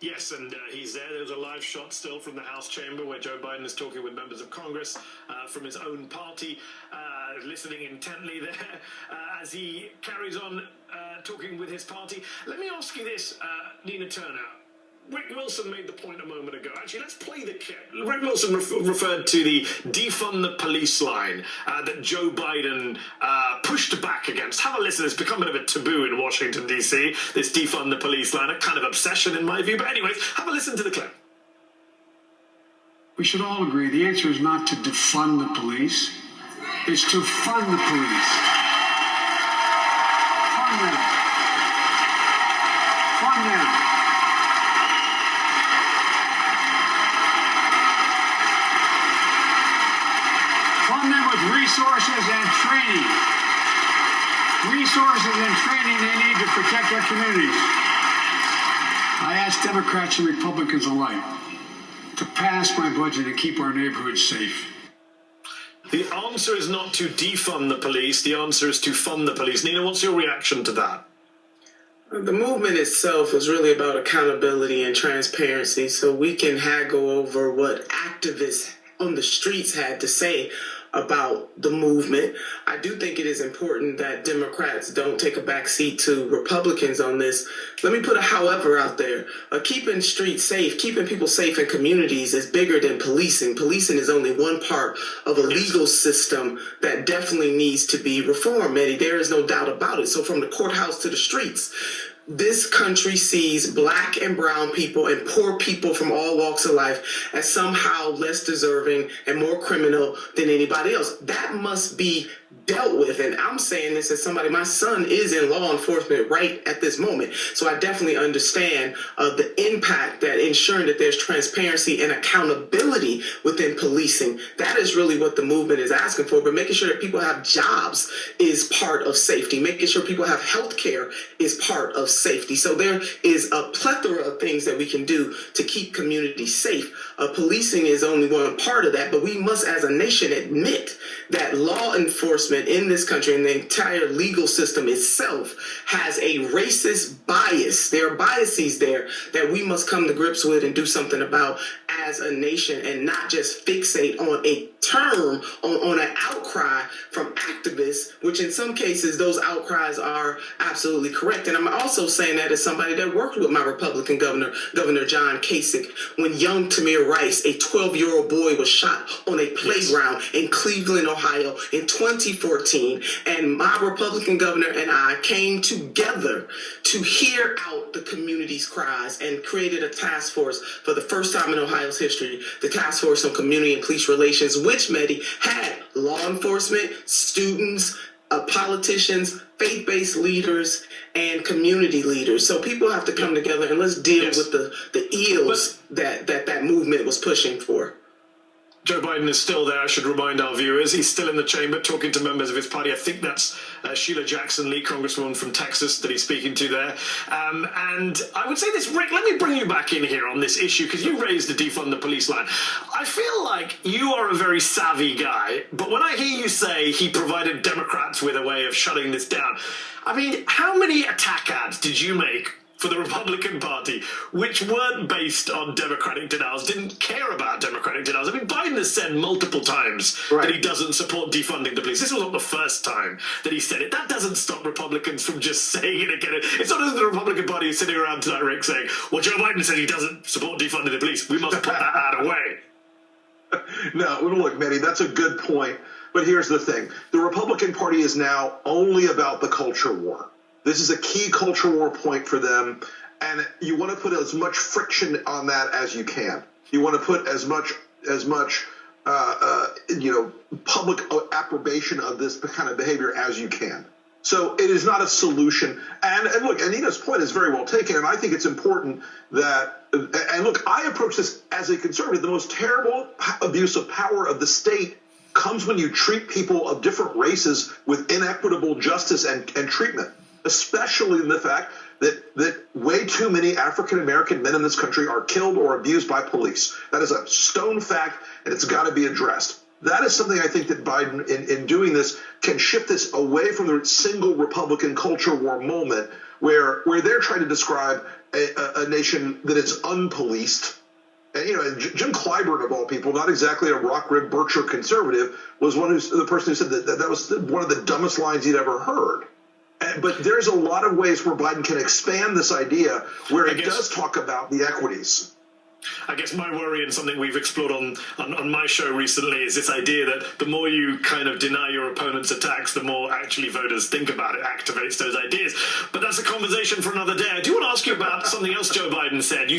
Yes, and he's there. There's a live shot still from the House chamber where Joe Biden is talking with members of Congress from his own party, listening intently there as he carries on talking with his party. Let me ask you this, Nina Turner. Rick Wilson made the point a moment ago. Actually, let's play the clip. Rick Wilson referred to the defund the police line that Joe Biden pushed back against. Have a listen. It's become a bit of a taboo in Washington, D.C., this defund the police line, a kind of obsession in my view. But anyways, have a listen to the clip. We should all agree the answer is not to defund the police. It's to fund the police. Fund them. Fund them. Fund them with resources and training. Resources and training they need to protect our communities. I ask Democrats and Republicans alike to pass my budget and keep our neighborhoods safe. The answer is not to defund the police. The answer is to fund the police. Nina, what's your reaction to that? The movement itself was really about accountability and transparency, so we can haggle over what activists on the streets had to say about the movement. I do think it is important that Democrats don't take a backseat to Republicans on this. Let me put a however out there. Keeping streets safe, keeping people safe in communities is bigger than policing. Policing is only one part of a legal system that definitely needs to be reformed, Eddie. There is no doubt about it. So from the courthouse to the streets, this country sees black and brown people and poor people from all walks of life as somehow less deserving and more criminal than anybody else. That must be dealt with. And I'm saying this as somebody, my son is in law enforcement right at this moment. So I definitely understand the impact that ensuring that there's transparency and accountability within policing. That is really what the movement is asking for. But making sure that people have jobs is part of safety. Making sure people have health care is part of safety. So there is a plethora of things that we can do to keep communities safe. Policing is only one part of that, but we must as a nation admit that law enforcement in this country and the entire legal system itself has a racist bias. There are biases there that we must come to grips with and do something about as a nation, and not just fixate on a term, on an outcry from activists, which in some cases those outcries are absolutely correct. And I'm also saying that as somebody that worked with my Republican Governor John Kasich, when young Tamir Rice, a 12-year-old boy, was shot on a playground in Cleveland, Ohio in 2014. And my Republican governor and I came together to hear out the community's cries and created a task force for the first time in Ohio's history, the Task Force on Community and Police Relations, which, Mehdi, had law enforcement, students, politicians, faith-based leaders, and community leaders. So people have to come together and let's deal with the ills that movement was pushing for. Joe Biden is still there, I should remind our viewers. He's still in the chamber talking to members of his party. I think that's Sheila Jackson-Lee, Congresswoman from Texas, that he's speaking to there. And I would say this, Rick, let me bring you back in here on this issue, because you raised the defund the police line. I feel like you are a very savvy guy, but when I hear you say he provided Democrats with a way of shutting this down, I mean, how many attack ads did you make for the Republican Party, which weren't based on Democratic denials, didn't care about Democratic denials? I mean, Biden has said multiple times that he doesn't support defunding the police. This was not the first time that he said it. That doesn't stop Republicans from just saying it again. It's not as the Republican Party is sitting around tonight, Rick, saying, well, Joe Biden said he doesn't support defunding the police. We must put that ad away. No, look, Mehdi, that's a good point. But here's the thing. The Republican Party is now only about the culture war. This is a key culture war point for them, and you want to put as much friction on that as you can. You want to put as much public approbation of this kind of behavior as you can. So it is not a solution. And look, Anita's point is very well taken, and I think it's important that, and look, I approach this as a conservative. The most terrible abuse of power of the state comes when you treat people of different races with inequitable justice and treatment, especially in the fact that way too many African-American men in this country are killed or abused by police. That is a stone fact, and it's got to be addressed. that is something I think that Biden, in doing this, can shift this away from the single Republican culture war moment where they're trying to describe a nation that is unpoliced. And, Jim Clyburn, of all people, not exactly a rock-ribbed Berkshire conservative, was the person who said that was one of the dumbest lines he'd ever heard. But there's a lot of ways where Biden can expand this idea where it does talk about the equities. I guess my worry, and something we've explored on my show recently, is this idea that the more you kind of deny your opponent's attacks, the more actually voters think about it, activates those ideas. But that's a conversation for another day. I do want to ask you about something else Joe Biden said. You